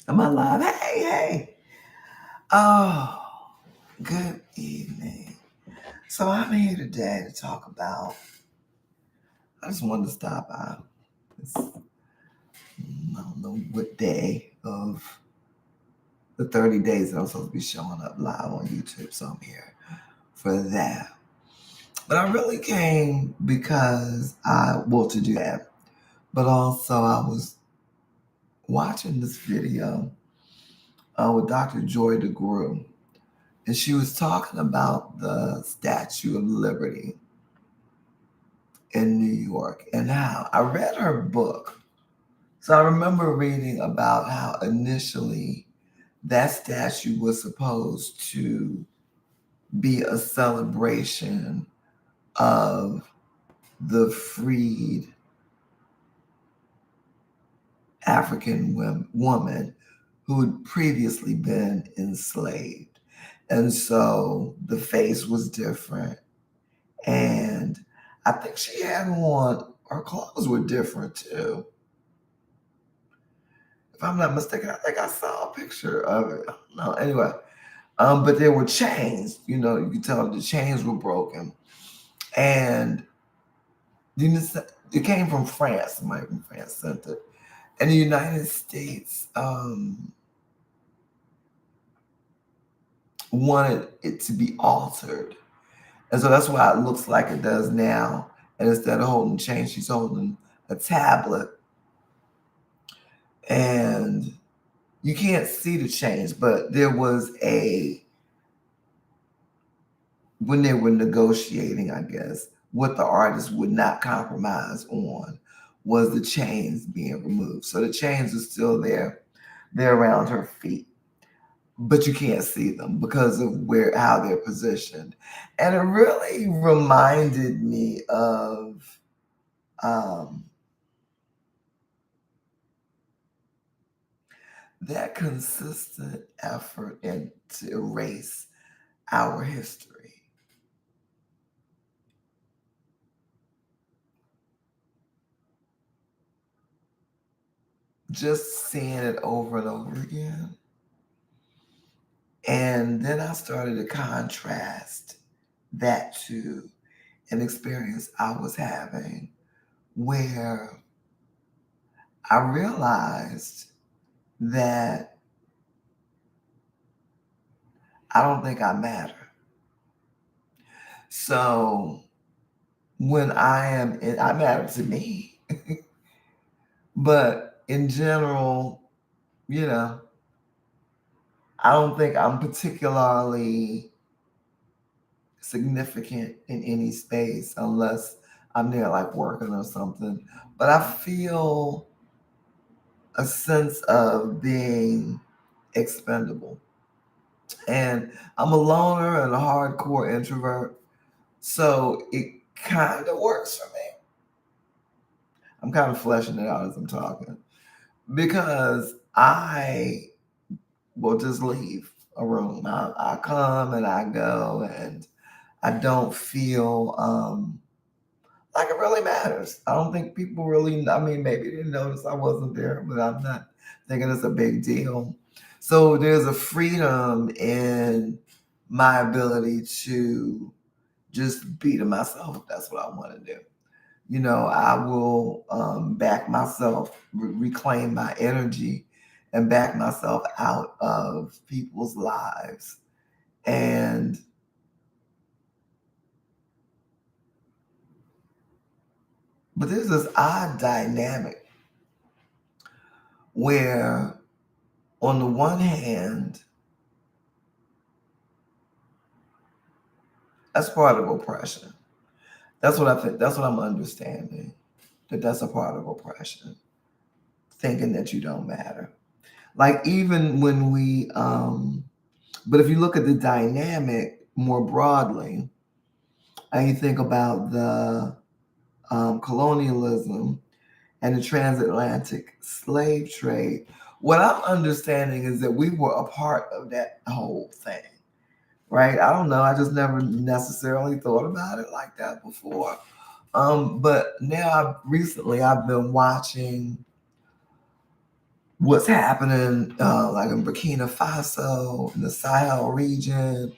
Am I live? Hey, hey. Oh, good evening. So I'm here today to talk about. I just wanted to stop by. I don't know what day of the 30 days that I'm supposed to be showing up live on YouTube, so I'm here for that. But I really came because to do that, but also I was watching this video with Dr. Joy DeGruy. And she was talking about the Statue of Liberty in New York and how I read her book. So I remember reading about how initially that statue was supposed to be a celebration of the freed African woman who had previously been enslaved. And so the face was different. And I think she had on, her clothes were different too. If I'm not mistaken, I think I saw a picture of it. I don't know. Anyway, but there were chains. You could tell the chains were broken. And it came from France. Somebody from France sent it. And the United States wanted it to be altered. And so that's why it looks like it does now. And instead of holding chains, she's holding a tablet. And you can't see the chains, but there was when they were negotiating, I guess, what the artist would not compromise on was the chains being removed. So the chains are still there. They're around her feet, but you can't see them because of how they're positioned. And it really reminded me of that consistent effort to erase our history. Just seeing it over and over again. And then I started to contrast that to an experience I was having where I realized that I don't think I matter. So when I matter to me, but in general, you know, I don't think I'm particularly significant in any space unless I'm there like working or something. But I feel a sense of being expendable. And I'm a loner and a hardcore introvert. So it kind of works for me. I'm kind of fleshing it out as I'm talking because I will just leave a room. I come and I go, and I don't feel like it really matters. I don't think people really, I mean, maybe they notice I wasn't there, but I'm not thinking it's a big deal. So there's a freedom in my ability to just be to myself if that's what I want to do. I will back myself, reclaim my energy, and back myself out of people's lives. And but there's this odd dynamic where, on the one hand, that's part of oppression. That's what I think. That's what I'm understanding. That's a part of oppression, thinking that you don't matter. Like even when but if you look at the dynamic more broadly, and you think about the colonialism and the transatlantic slave trade, what I'm understanding is that we were a part of that whole thing, right? I don't know. I just never necessarily thought about it like that before. But now recently I've been watching what's happening like in Burkina Faso, in the Sahel region,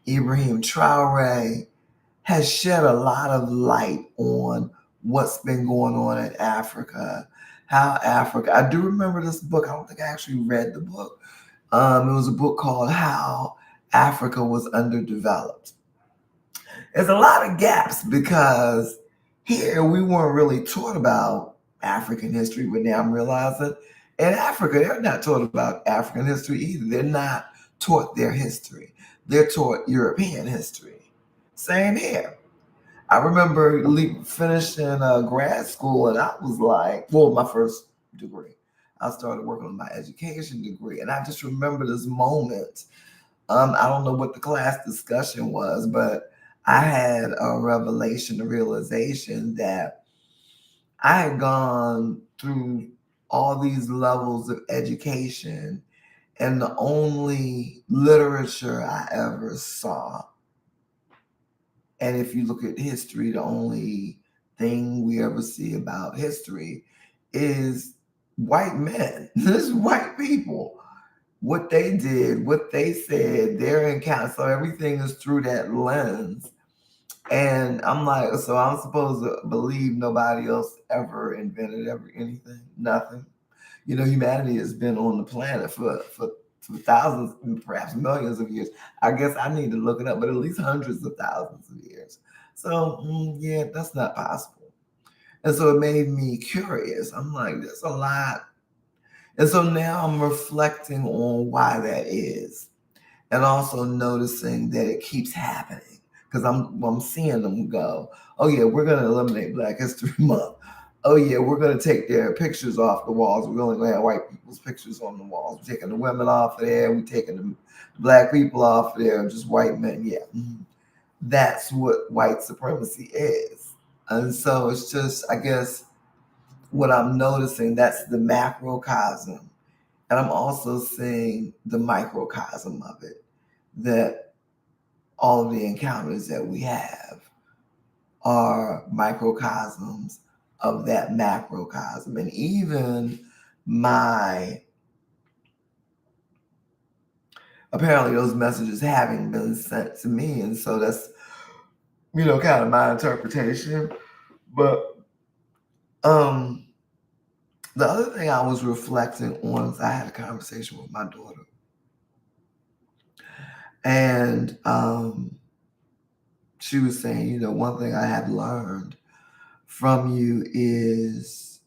Ibrahim Traore, has shed a lot of light on what's been going on in Africa. How Africa, I do remember this book. I don't think I actually read the book. It was a book called How Africa Was Underdeveloped. There's a lot of gaps because here we weren't really taught about African history, but now I'm realizing in Africa, they're not taught about African history either. They're not taught their history. They're taught European history. Same here. I remember finishing grad school, and I was like, well, my first degree. I started working on my education degree, and I just remember this moment. I don't know what the class discussion was, but I had a revelation, a realization that I had gone through all these levels of education, and the only literature I ever saw, and if you look at history, the only thing we ever see about history is white men. This is white people. What they did, what they said, their encounter. So everything is through that lens. And I'm like, so I'm supposed to believe nobody else ever invented anything? Nothing. You know, humanity has been on the planet for thousands, perhaps millions of years. I guess I need to look it up, but at least hundreds of thousands of years. So, yeah, that's not possible. And so it made me curious. I'm like, there's a lot. And so now I'm reflecting on why that is, and also noticing that it keeps happening because I'm seeing them go, oh yeah, we're going to eliminate Black History Month. Oh yeah, we're going to take their pictures off the walls. We're only going to have white people's pictures on the walls. We're taking the women off of there. We're taking the Black people off of there. Just white men. Yeah, that's what white supremacy is. And so it's just, I guess, what I'm noticing. That's the macrocosm, and I'm also seeing the microcosm of it. That all of the encounters that we have are microcosms of that macrocosm. And even my, apparently those messages having been sent to me. And so that's, kind of my interpretation. But the other thing I was reflecting on is I had a conversation with my daughter. And she was saying, one thing I have learned from you is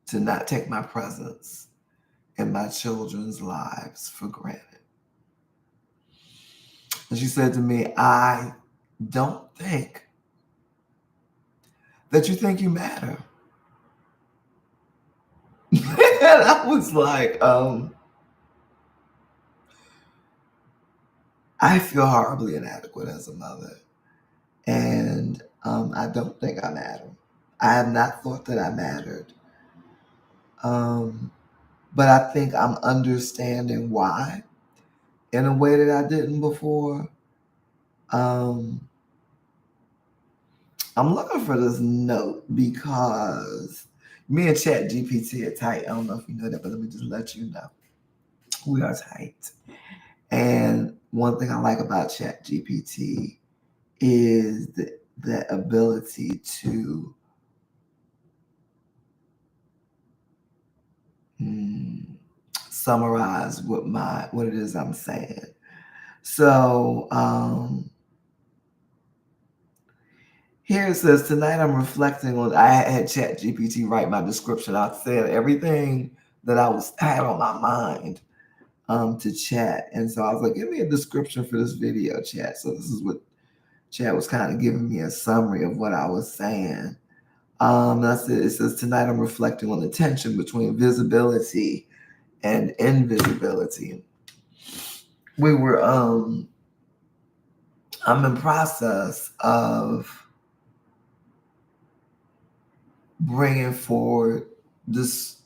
to not take my presence in my children's lives for granted. And she said to me, I don't think that you think you matter. And I was like, I feel horribly inadequate as a mother. And I don't think I matter. I have not thought that I mattered. But I think I'm understanding why in a way that I didn't before. I'm looking for this note because me and Chat GPT are tight. I don't know if you know that, but let me just let you know. We are tight. And one thing I like about Chat GPT is the ability to summarize what it is I'm saying. So here it says, tonight I'm reflecting on, I had Chat GPT write my description. I said everything that I had on my mind to Chat. And so I was like, give me a description for this video, Chat. So this is what Chat was kind of giving me a summary of what I was saying. That's it. It says, tonight I'm reflecting on the tension between visibility and invisibility. I'm in process of bringing forward this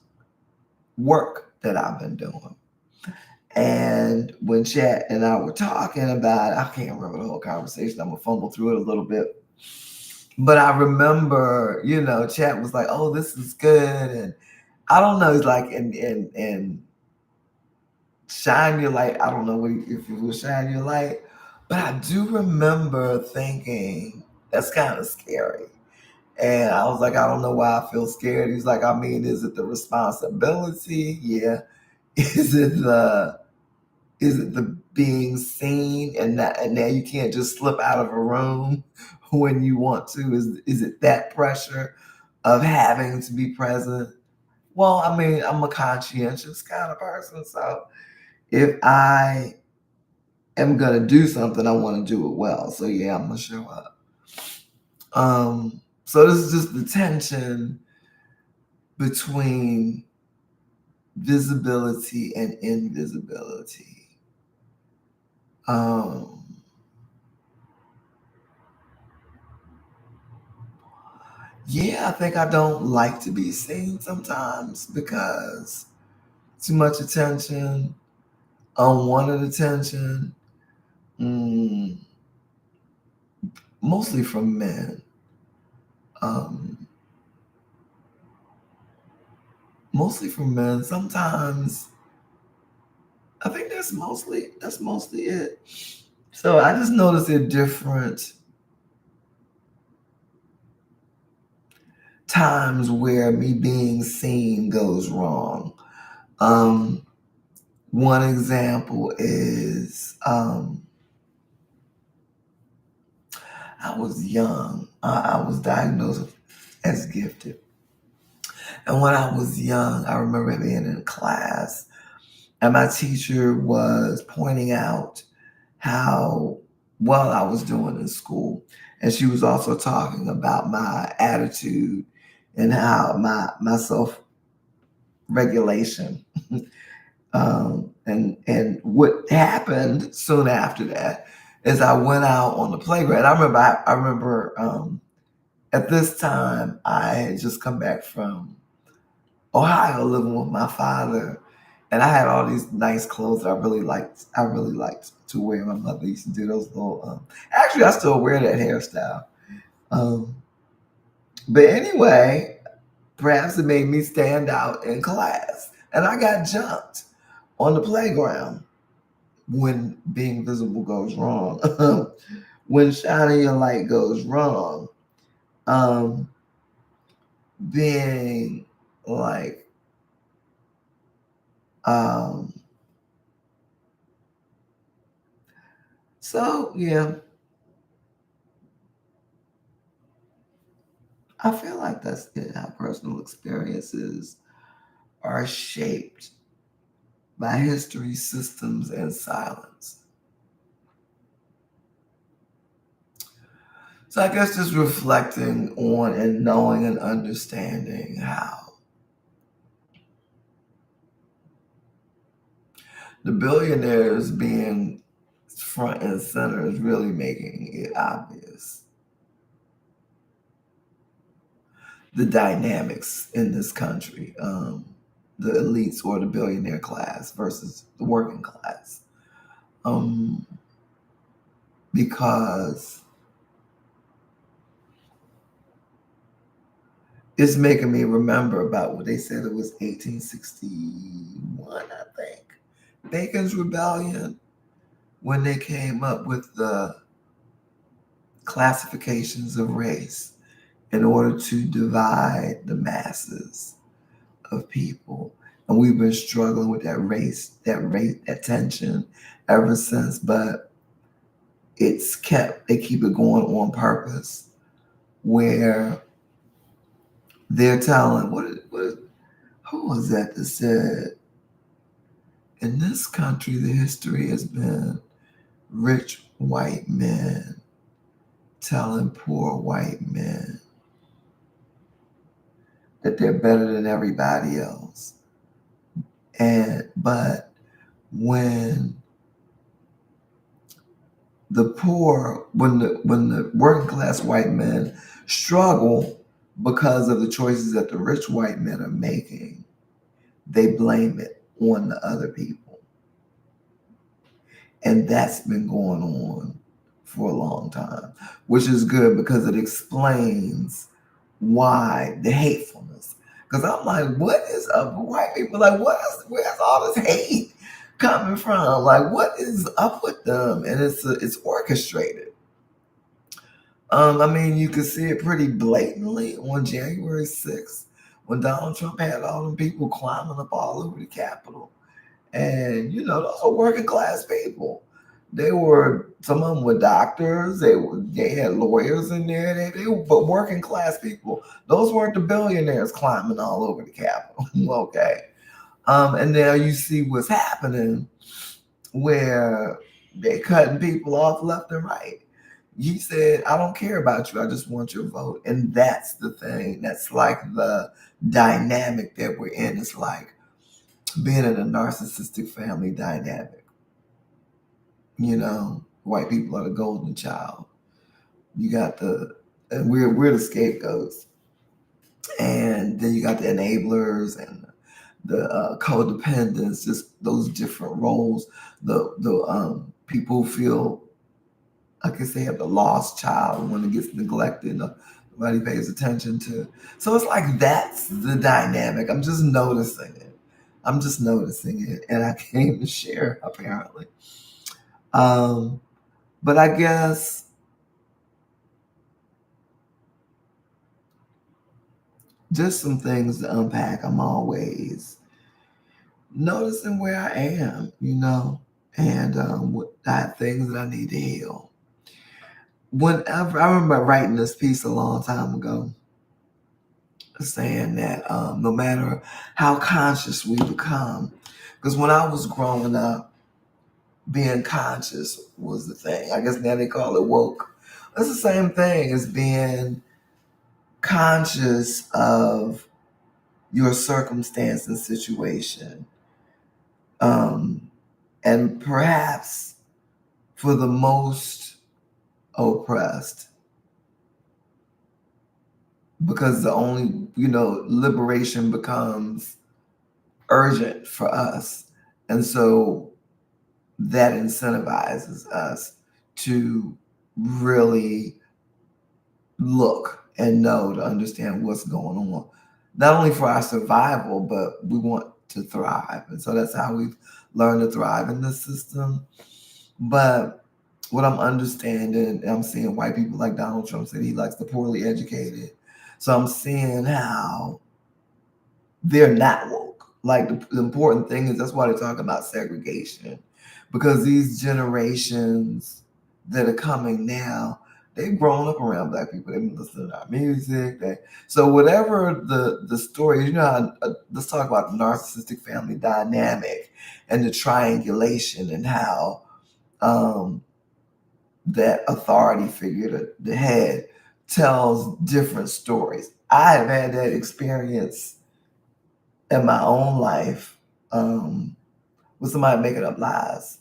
work that I've been doing. And when Chat and I were talking about it, I can't remember the whole conversation. I'm going to fumble through it a little bit. But I remember, Chat was like, "Oh, this is good," and I don't know. It's like and shine your light. I don't know if it was shine your light, but I do remember thinking that's kind of scary. And I was like, I don't know why I feel scared. He's like, I mean, is it the responsibility? Yeah. Is it the being seen and now you can't just slip out of a room when you want to? Is it that pressure of having to be present? Well, I mean, I'm a conscientious kind of person, so if I am gonna do something, I want to do it well. So yeah, I'm gonna show up. So this is just the tension between visibility and invisibility. Um, yeah, I think I don't like to be seen sometimes because too much attention, unwanted attention, mm, mostly from men. Um, Mostly from men. Sometimes I think that's mostly it. So I just noticed at different times where me being seen goes wrong. Um, One example is I was young. I was diagnosed as gifted. And when I was young, I remember being in class and my teacher was pointing out how well I was doing in school. And she was also talking about my attitude and how my self regulation. And what happened soon after that is I went out on the playground. I remember at this time I had just come back from Ohio living with my father, and I had all these nice clothes that I really liked. I really liked to wear. My mother used to do those little. Actually, I still wear that hairstyle. Um, but anyway, perhaps it made me stand out in class, and I got jumped on the playground when being visible goes wrong. When shining your light goes wrong, um, being like um, so yeah. I feel like that's it, how personal experiences are shaped by history, systems, and silence. So I guess just reflecting on and knowing and understanding how the billionaires being front and center is really making it obvious. The dynamics in this country, the elites or the billionaire class versus the working class. Um, because it's making me remember about what they said it was 1861, I think. Bacon's Rebellion, when they came up with the classifications of race in order to divide the masses of people. And we've been struggling with that tension ever since, but they keep it going on purpose where they're telling, who was that said, in this country, the history has been rich white men telling poor white men that they're better than everybody else. But when when the working class white men struggle because of the choices that the rich white men are making, they blame it on the other people. And that's been going on for a long time, which is good because it explains why the hatefulness. Because I'm like, what is up with white people? Like, where's all this hate coming from? Like, what is up with them? And it's orchestrated. I mean, you can see it pretty blatantly on January 6th when Donald Trump had all them people climbing up all over the Capitol. And, those are working class people. Some of them were doctors, they had lawyers in there, they were but working class people. Those weren't the billionaires climbing all over the Capitol. Okay. And now you see what's happening where they're cutting people off left and right. He said, I don't care about you. I just want your vote. And that's the thing. That's like the dynamic that we're in. It's like being in a narcissistic family dynamic. White people are the golden child. You got and we're the scapegoats. And then you got the enablers and the codependents, just those different roles. The people who feel, I guess they have the lost child when it gets neglected, nobody pays attention to. So it's like that's the dynamic. I'm just noticing it. And I came to share apparently. But I guess just some things to unpack. I'm always noticing where I am, and what I have things that I need to heal. Whenever I remember writing this piece a long time ago, saying that no matter how conscious we become, because when I was growing up, being conscious was the thing. I guess now they call it woke. It's the same thing as being conscious of your circumstance and situation. And perhaps for the most oppressed, because the only, liberation becomes urgent for us. And so that incentivizes us to really look and know to understand what's going on, not only for our survival, but we want to thrive. And so that's how we've learned to thrive in this system. But what I'm understanding, I'm seeing white people like Donald Trump said he likes the poorly educated. So I'm seeing how they're not woke. Like the important thing is that's why they're talking about segregation, because these generations that are coming now, they've grown up around black people. They've been listening to our music. So whatever the story, let's talk about the narcissistic family dynamic and the triangulation and how that authority figure, the head, tells different stories. I have had that experience in my own life with somebody making up lies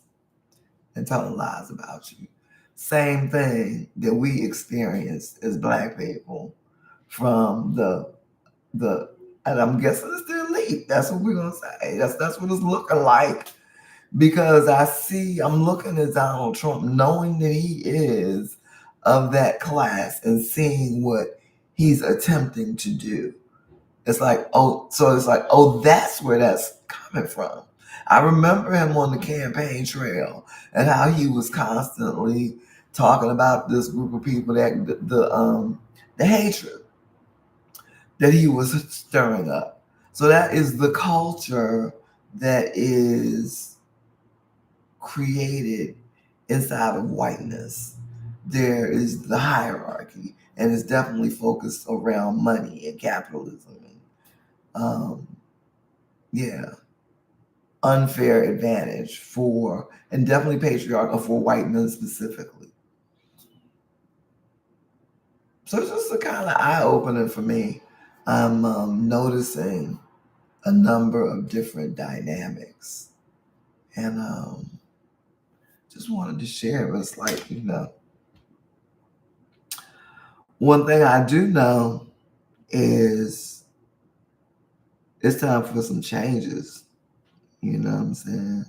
and telling lies about you. Same thing that we experienced as black people from the and I'm guessing it's the elite. That's what we're gonna say. That's what it's looking like. Because I'm looking at Donald Trump, knowing that he is of that class and seeing what he's attempting to do. It's like, that's where that's coming from. I remember him on the campaign trail and how he was constantly talking about this group of people, that the hatred that he was stirring up. So that is the culture that is created inside of whiteness. There is the hierarchy, and it's definitely focused around money and capitalism. Um, yeah, unfair advantage and definitely patriarchal for white men specifically. So it's just a kind of eye opener for me. I'm noticing a number of different dynamics, and just wanted to share. But it's like, one thing I do know is it's time for some changes. You know what I'm saying?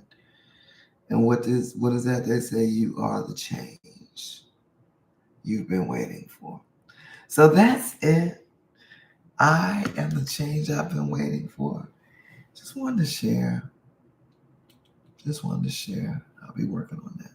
And what is that they say? You are the change. you've been waiting for. So that's it. I am the change I've been waiting for. Just wanted to share. Just wanted to share. I'll be working on that.